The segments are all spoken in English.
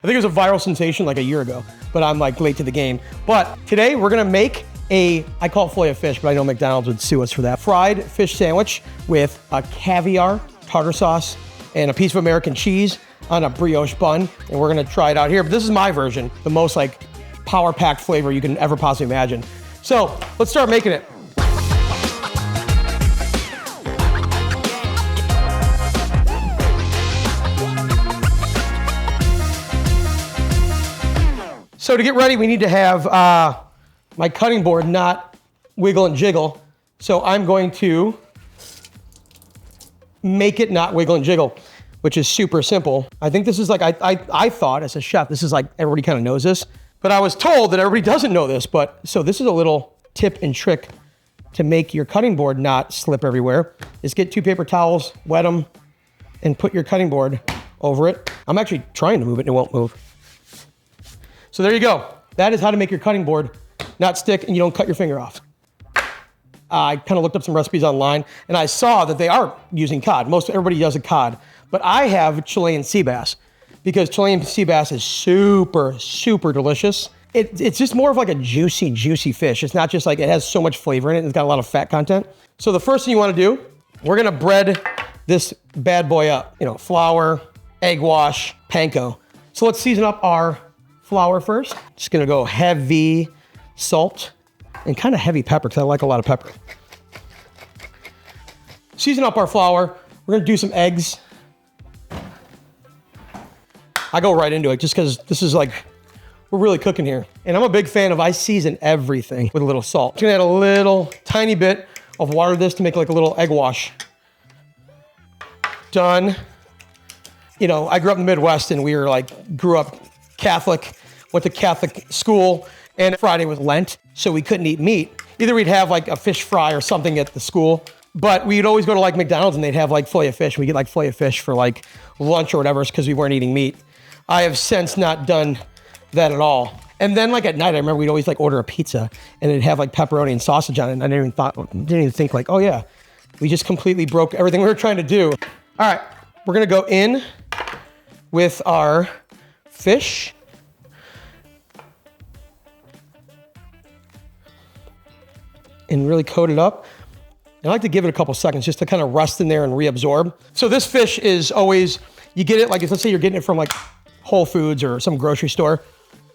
I think it was a viral sensation like a year ago, but I'm like late to the game. But today we're gonna make I call it fillet of fish, but I know McDonald's would sue us for that. Fried fish sandwich with a caviar, tartar sauce, and a piece of American cheese on a brioche bun. And we're gonna try it out here. But this is my version, the most like power-packed flavor you can ever possibly imagine. So let's start making it. So to get ready, we need to have my cutting board not wiggle and jiggle. So I'm going to make it not wiggle and jiggle, which is super simple. I think this is like, I thought as a chef, this is like, everybody kind of knows this, but I was told that everybody doesn't know this, so this is a little tip and trick to make your cutting board not slip everywhere, is get 2 paper towels, wet them, and put your cutting board over it. I'm actually trying to move it and it won't move. So there you go. That is how to make your cutting board not stick and you don't cut your finger off. I kind of looked up some recipes online and I saw that they are using cod. Everybody does a cod, but I have Chilean sea bass because Chilean sea bass is super, super delicious. It's just more of like a juicy, juicy fish. It's not just like, it has so much flavor in it. It's got a lot of fat content. So the first thing you want to do, we're going to bread this bad boy up. You know, flour, egg wash, panko. So let's season up our flour first. Just gonna go heavy salt and kind of heavy pepper because I like a lot of pepper. Season up our flour. We're gonna do some eggs. I go right into it just because this is like, we're really cooking here. And I'm a big fan of, I season everything with a little salt. I'm gonna add a little tiny bit of water to this to make like a little egg wash. Done. You know, I grew up in the Midwest and grew up Catholic, went to Catholic school, and Friday was Lent, so we couldn't eat meat. Either we'd have like a fish fry or something at the school, but we'd always go to like McDonald's and they'd have like fillet of fish. We get like fillet of fish for like lunch or whatever because we weren't eating meat. I have since not done that at all. And then like at night, I remember we'd always like order a pizza and it'd have like pepperoni and sausage on it. And I didn't even think like, oh yeah, we just completely broke everything we were trying to do. All right, we're gonna go in with our fish. And really coat it up. I like to give it a couple seconds just to kind of rust in there and reabsorb. So this fish is always, you get it like, let's say you're getting it from like Whole Foods or some grocery store.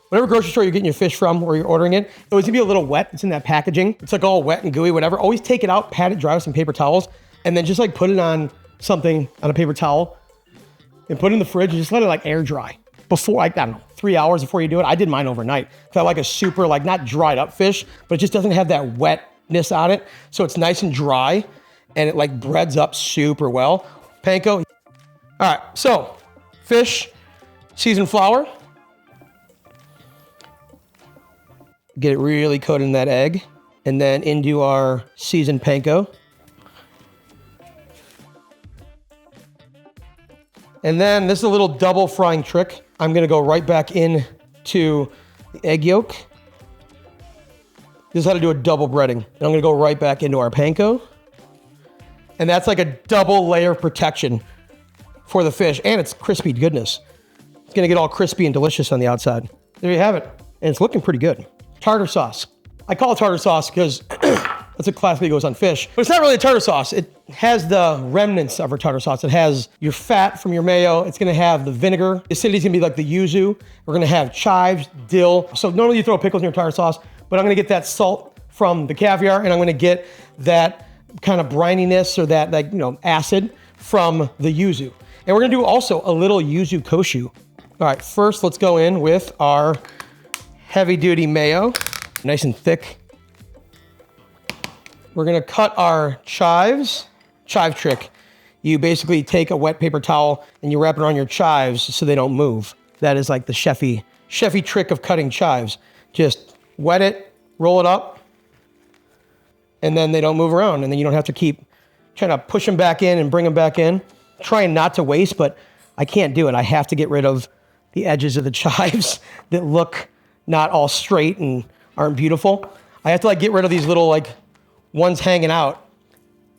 Whatever grocery store you're getting your fish from or you're ordering it, it's always gonna be a little wet. It's in that packaging. It's like all wet and gooey, whatever. Always take it out, pat it dry with some paper towels, and then just like put it on something, on a paper towel, and put it in the fridge and just let it like air dry. Before, like, I don't know, 3 hours before you do it. I did mine overnight. I like a super, like not dried up fish, but it just doesn't have that wetness on it. So it's nice and dry and it like breads up super well. Panko. All right, so fish, seasoned flour. Get it really coated in that egg. And then into our seasoned panko. And then this is a little double frying trick. I'm gonna go right back into the egg yolk. This is how to do a double breading. And I'm gonna go right back into our panko. And that's like a double layer of protection for the fish. And it's crispy goodness. It's gonna get all crispy and delicious on the outside. There you have it. And it's looking pretty good. Tartar sauce. I call it tartar sauce because that's what classically goes on fish. But it's not really a tartar sauce. It has the remnants of our tartar sauce. It has your fat from your mayo. It's gonna have the vinegar. The acidity's gonna be like the yuzu. We're gonna have chives, dill. So normally you throw pickles in your tartar sauce, but I'm gonna get that salt from the caviar and I'm gonna get that kind of brininess or that like, you know, acid from the yuzu. And we're gonna do also a little yuzu koshu. All right, first let's go in with our heavy duty mayo, nice and thick. We're gonna cut our chives. Chive trick. You basically take a wet paper towel and you wrap it around your chives so they don't move. That is like the chefy trick of cutting chives. Just wet it, roll it up, and then they don't move around. And then you don't have to keep trying to push them back in and bring them back in. Trying not to waste, but I can't do it. I have to get rid of the edges of the chives that look not all straight and aren't beautiful. I have to like get rid of these little like ones hanging out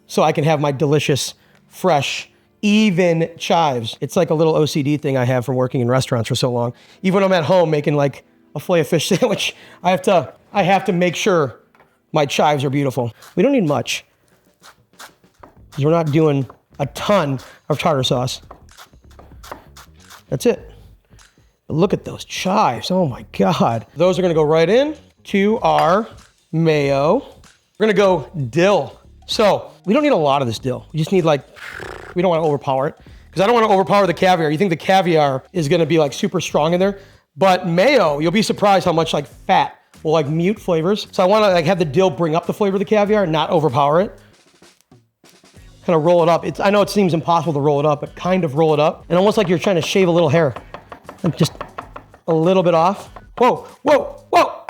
so I can have my delicious, fresh, even chives. It's like a little OCD thing I have from working in restaurants for so long. Even when I'm at home making like a fillet of fish sandwich, I have to make sure my chives are beautiful. We don't need much, because we're not doing a ton of tartar sauce. That's it. But look at those chives. Oh my God. Those are gonna go right in to our mayo. We're gonna go dill. So we don't need a lot of this dill. We just need like, we don't wanna overpower it, because I don't wanna overpower the caviar. You think the caviar is gonna be like super strong in there, but mayo, you'll be surprised how much like fat will like mute flavors. So I wanna like have the dill bring up the flavor of the caviar, not overpower it. Kind of roll it up. I know it seems impossible to roll it up, but kind of roll it up. And almost like you're trying to shave a little hair. Like just a little bit off. Whoa, whoa, whoa.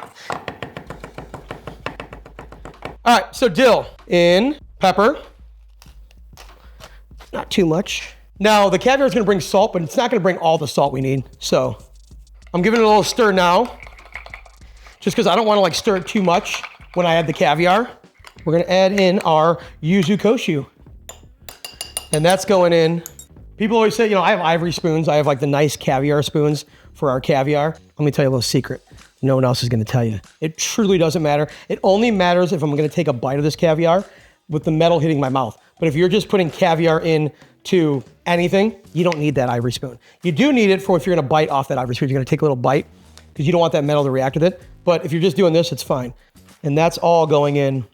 All right, so dill in, pepper. Not too much. Now the caviar is gonna bring salt, but it's not gonna bring all the salt we need. So I'm giving it a little stir now, just because I don't wanna like stir it too much when I add the caviar. We're gonna add in our yuzu koshu. And that's going in. People always say, you know, I have ivory spoons. I have like the nice caviar spoons for our caviar. Let me tell you a little secret. No one else is gonna tell you. It truly doesn't matter. It only matters if I'm gonna take a bite of this caviar with the metal hitting my mouth. But if you're just putting caviar into anything, you don't need that ivory spoon. You do need it for if you're gonna bite off that ivory spoon. You're gonna take a little bite because you don't want that metal to react with it. But if you're just doing this, it's fine. And that's all going in.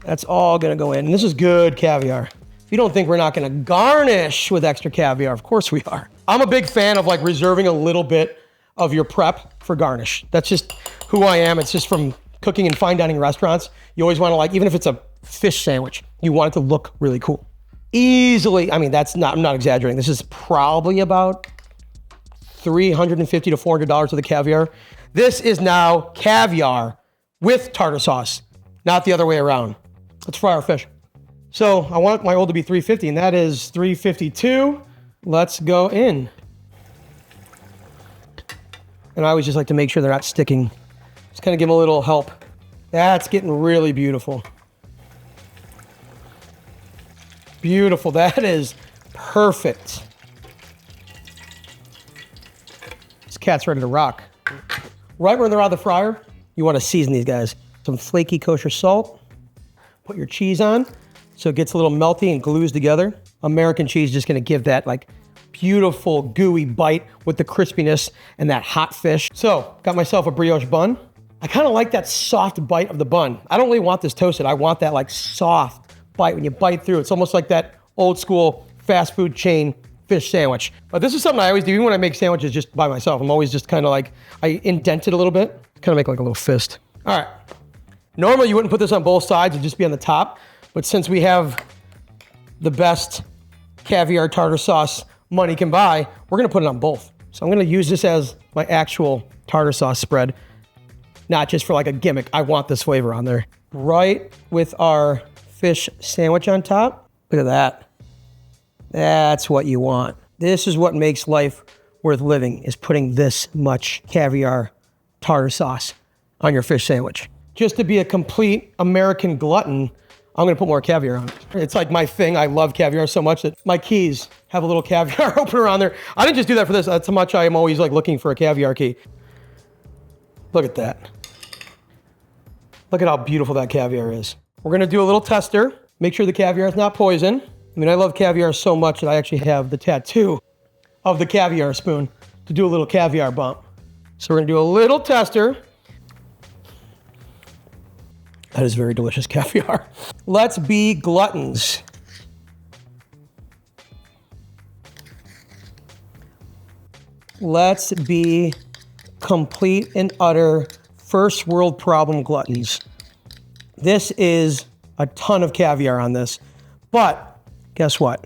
That's all gonna go in. And this is good caviar. If you don't think we're not gonna garnish with extra caviar, of course we are. I'm a big fan of like reserving a little bit of your prep for garnish. That's just who I am. It's just from cooking in fine dining restaurants. You always wanna like, even if it's a fish sandwich, you want it to look really cool. Easily, I mean, I'm not exaggerating. This is probably about $350 to $400 of the caviar. This is now caviar with tartar sauce, not the other way around. Let's fry our fish. So I want my oil to be 350, and that is 352. Let's go in. And I always just like to make sure they're not sticking. Just kind of give them a little help. That's getting really beautiful. Beautiful, that is perfect. This cat's ready to rock. Right when they're out of the fryer, you want to season these guys. Some flaky kosher salt. Put your cheese on so it gets a little melty and glues together. American cheese is just gonna give that like beautiful gooey bite with the crispiness and that hot fish. So got myself a brioche bun. I kind of like that soft bite of the bun. I don't really want this toasted. I want that like soft bite when you bite through. It's almost like that old school fast food chain fish sandwich. But this is something I always do, even when I make sandwiches just by myself. I'm always just kind of like, I indent it a little bit, kind of make like a little fist. All right. Normally you wouldn't put this on both sides, it'd just be on the top. But since we have the best caviar tartar sauce money can buy, we're gonna put it on both. So I'm gonna use this as my actual tartar sauce spread, not just for like a gimmick. I want this flavor on there. Right with our fish sandwich on top. Look at that. That's what you want. This is what makes life worth living, is putting this much caviar tartar sauce on your fish sandwich. Just to be a complete American glutton, I'm gonna put more caviar on it. It's like my thing. I love caviar so much that my keys have a little caviar opener on there. I didn't just do that for this. That's how much I am always like looking for a caviar key. Look at that. Look at how beautiful that caviar is. We're gonna do a little tester. Make sure the caviar is not poison. I mean, I love caviar so much that I actually have the tattoo of the caviar spoon to do a little caviar bump. So we're gonna do a little tester. That is very delicious caviar. Let's be gluttons. Let's be complete and utter first world problem gluttons. This is a ton of caviar on this, but guess what?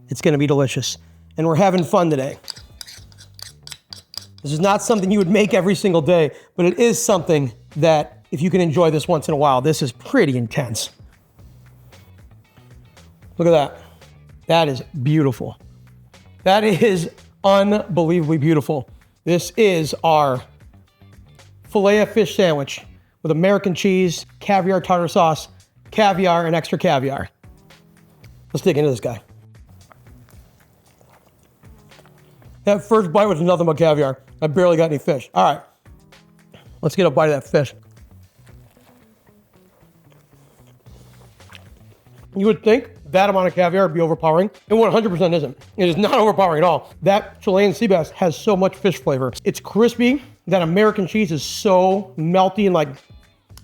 It's gonna be delicious. And we're having fun today. This is not something you would make every single day, but it is something that if you can enjoy this once in a while, this is pretty intense. Look at that. That is beautiful. That is unbelievably beautiful. This is our fillet of fish sandwich with American cheese, caviar tartar sauce, caviar, and extra caviar. Let's dig into this guy. That first bite was nothing but caviar. I barely got any fish. All right, let's get a bite of that fish. You would think that amount of caviar would be overpowering. It 100% isn't. It is not overpowering at all. That Chilean sea bass has so much fish flavor. It's crispy. That American cheese is so melty and like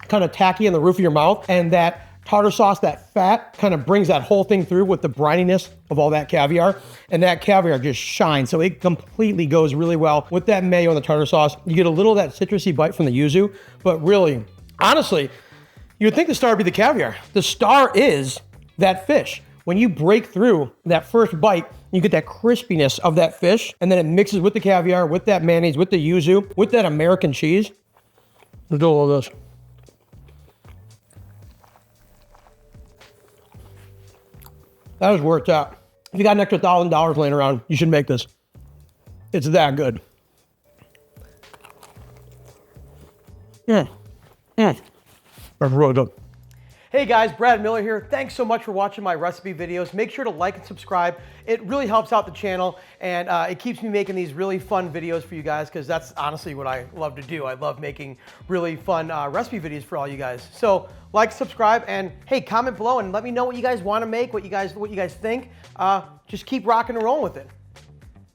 kind of tacky in the roof of your mouth. And that tartar sauce, that fat, kind of brings that whole thing through with the brininess of all that caviar. And that caviar just shines. So it completely goes really well with that mayo and the tartar sauce. You get a little of that citrusy bite from the yuzu, but really, honestly, you would think the star would be the caviar. The star is that fish. When you break through that first bite, you get that crispiness of that fish, and then it mixes with the caviar, with that mayonnaise, with the yuzu, with that American cheese. Let's do all of this. That is where it's at. If you got an extra $1,000 laying around, you should make this. It's that good. That's really good. Hey guys, Brad Miller here. Thanks so much for watching my recipe videos. Make sure to like and subscribe. It really helps out the channel, and it keeps me making these really fun videos for you guys, because that's honestly what I love to do. I love making really fun recipe videos for all you guys. So like, subscribe, and hey, comment below and let me know what you guys want to make, what you guys think. Just keep rocking and rolling with it.